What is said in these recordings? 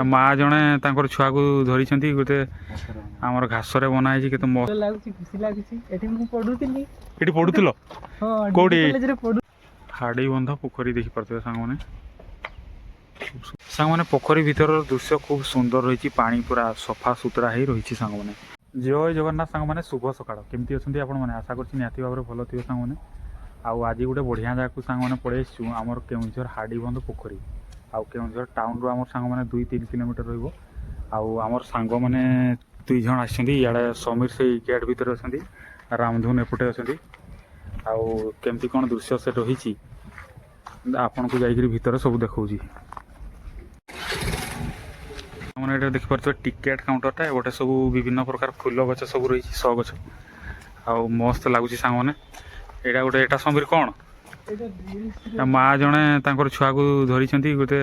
माँ जड़े छुआ को धरी गोटे आम घास बनाई के पढ़ुल कौटी हाड़ी बंध पोखरी देखी पारे सांग मैंने पोखरी भीतर दृश्य खूब सुंदर रही पानी पूरा सफा सुतरा ही रही सांग मैंने जय जगन्नाथ सांग मैंने शुभ सकाळ केमती अच्छा आपण मैंने आशा कर निहाती भाव भल थे सांग मैंने आज गोटे बढ़िया जगह सांग मैंने पड़े आमर केउझर हाड़ी बंध पोखरी आउ केउझर टाउन रू आम सांग मैंने 2-3 किलोमीटर रमर सांग मैंने 2 जन आड़े समीर से गेट भितर अच्छा रामधुन एपटे अच्छा आमती कौन दृश्य से रही आपण को जाकर भीतर सब देखा मैंने देखिपे टिकेट काउंटरटा गोटे सब विभिन्न प्रकार फूल गच सब रही सौ गच आ मस्त लगुच सांग मैंने यहाँ गोटे एटा समीर कौन माँ जड़े छुआ को धरी गोटे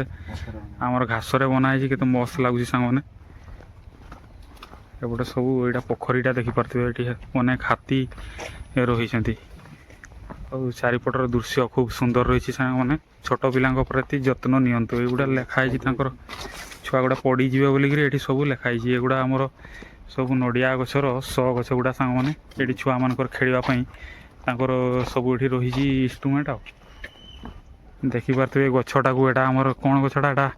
आम घास बनाई के मस्त लगुच सांग मैंने एपटे सब यहाँ पोखरीटा देखिपे ये अनेक हाथी रही चारिपटर दृश्य खूब सुंदर रही सांग मैंने छोट पिला प्रति जत्न नियंतु एगुड़ा लिखाई छुआ गुड़ा पड़ी जी बोलिकी सब लिखाई एगुड़ा आमर सब नड़िया गचर स गच गुड़ा सांग मैंने ये छुआ मान खेलवाई सब ये रही इंस्ट्रुमेंट आ देखिपे गछटा को एटा आमर कौन गछटा एटा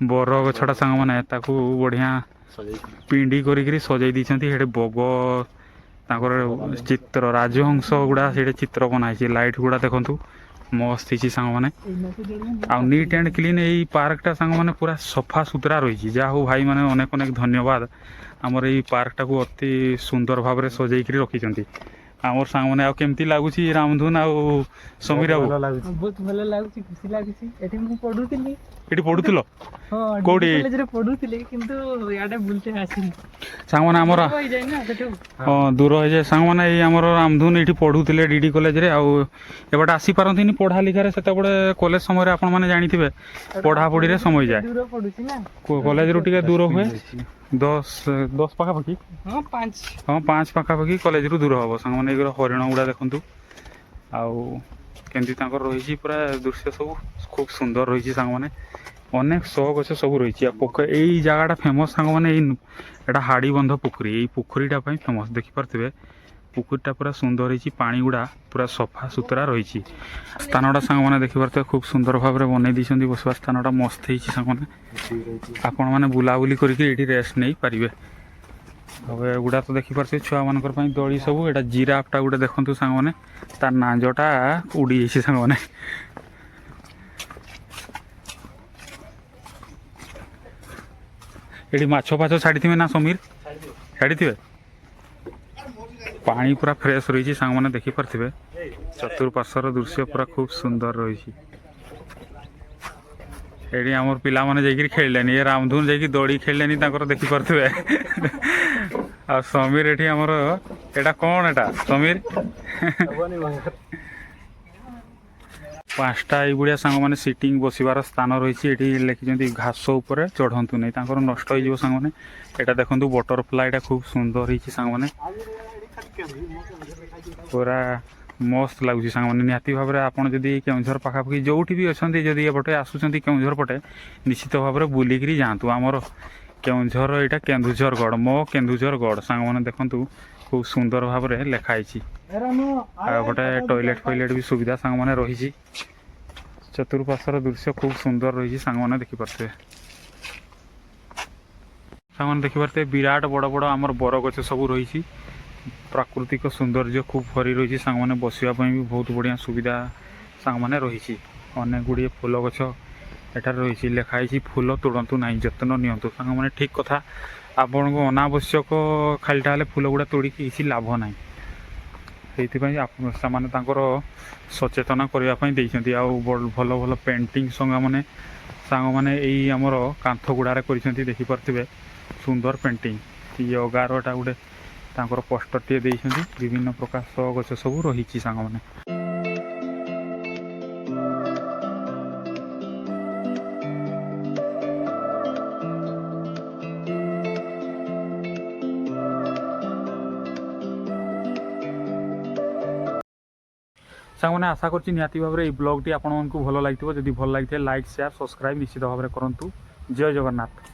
बर गछटा सांग मैंने बढ़िया पिंडी करी सजाई दी बग चित्र राजहंस गुड़ा से चित्र बनाई लाइट गुड़ा देखु मस्त ही सांग मैंने आउ नीट एंड क्लीन यही पार्कटा सांग मैंने पूरा सफा सुतरा रही जहा हो भाई मैंने अनेक अनेक धन्यवाद आमर ये पार्कटा को अति सुंदर भाव में सजाई रखी आमर सांग मैंने आमती लगुच रामधुन आउ समीर बहुत भल लगुच खुशी लगुच पढ़ुल कौटी सांग मैंने आमर हाँ दूर हो जाए सांग मैंने आमर रामधुन ये पढ़ुले डीडी कॉलेज रे आउट आसी पारती पढ़ा लिखार से कॉलेज समय आपण मैंने जानी पढ़ापढ़ी समय जाए कॉलेज रू टे दूर हुए 10 पाखापाखि हाँ 5 पाखापाखि कॉलेज रू दूर हम सांग मैंने हरिण गुड़ा देखु आमती रही पूरा दृश्य सब खूब सुंदर रही सांग मैंने अनेक शो गछ सब रही यही जगहटा फेमस सांग मैंने यहाँ हाड़ी बंध पोखरी यही पोखरीटा फेमस देखिपे पोखरीटा पूरा सुंदर रही पानी गुड़ा पूरा सफा सुतरा रही स्थानटा सांग मैंने देखिपे खूब सुंदर भाव में बनई दी बसवा स्थानटा मस्त हो सांग मैंने आपण मैंने बुलाबुली करके रेस्ट नहीं पारे अब गुड़ा तो देखिपे छुआ मान दड़ी सब यहाँ जिराफटा गोटे देखु सांग मैंने तार नांजटा उड़ी जाइए सांग मैंने ये माछ फाछ छाड़ी ना समीर छाड़ी पानी पूरा फ्रेश रही सांग मैंने देखिपे चतुर्पार्श्वर दृश्य पूरा खूब सुंदर रही ये आमर पिला माने जाइए खेलेनी ये रामधुन जाइए दड़ी खेलेनी देखिपे आ समीर ये आमर एटा कौन एटा समीर 5टा ये सांग मैंने सीटिंग बसबार स्थान रही ये लिखिं घास उपर चढ़ंतु नहीं नष्ट हो सांग मैंने यहाँ देखो बटरफ्लाईटा खूब सुंदर रही सांग मैंने पूरा मस्त लगुच सांग मैंने निहाती भाव में आपड़ जदि केउझर पाखापाखि जो भी अच्छा जदि एपटे आसुँच केउझर पटे निश्चित भाव में बुलिकी जातु आमर केउझर यहाँ केन्दुझरगढ़ मो केन्दुझरगढ़ सांग मैंने देखु खूब सुंदर भाव में लिखाई गोटे टॉयलेट फॉयलेट भी सुविधा सांग मैंने रही चतुर्पार्श्वर दृश्य खूब सुंदर रही सांग मैंने देखिपे सांग मैंने देखिपे विराट बड़ बड़ आमर बरगछ सब रही प्राकृतिक सौंदर्य खूब भरी रही सांग मैंने बसवाई भी बहुत बढ़िया सुविधा सांग मैंने रही अनेक गुड़िए फूल गछ एठार रही लिखाई फूल तोड़तु ना जत्न नियंतु सांग मैंने ठीक कथा आपण को अनावश्यक खालीटा फूल गुड़ा तोड़िकी किसी लाभ ना से मैंने सचेतना करने भल भल पेंटिंग संगा मैंने सांग मैंने यही आमर कांथ गुड़ारे देखिपे सुंदर पेंटिंग ये 11टा गोटे पोस्टर टे विभिन्न प्रकार शो गछ सब रही सांग मैंने सांग मैंने आशा करछि निहाती भाव में ब्लॉग टी आपको भल लगी जदि भल लगी लाइक शेयर सब्सक्राइब निश्चित भाव में करूँ। ଜୟ ଜଗନ୍ନାଥ।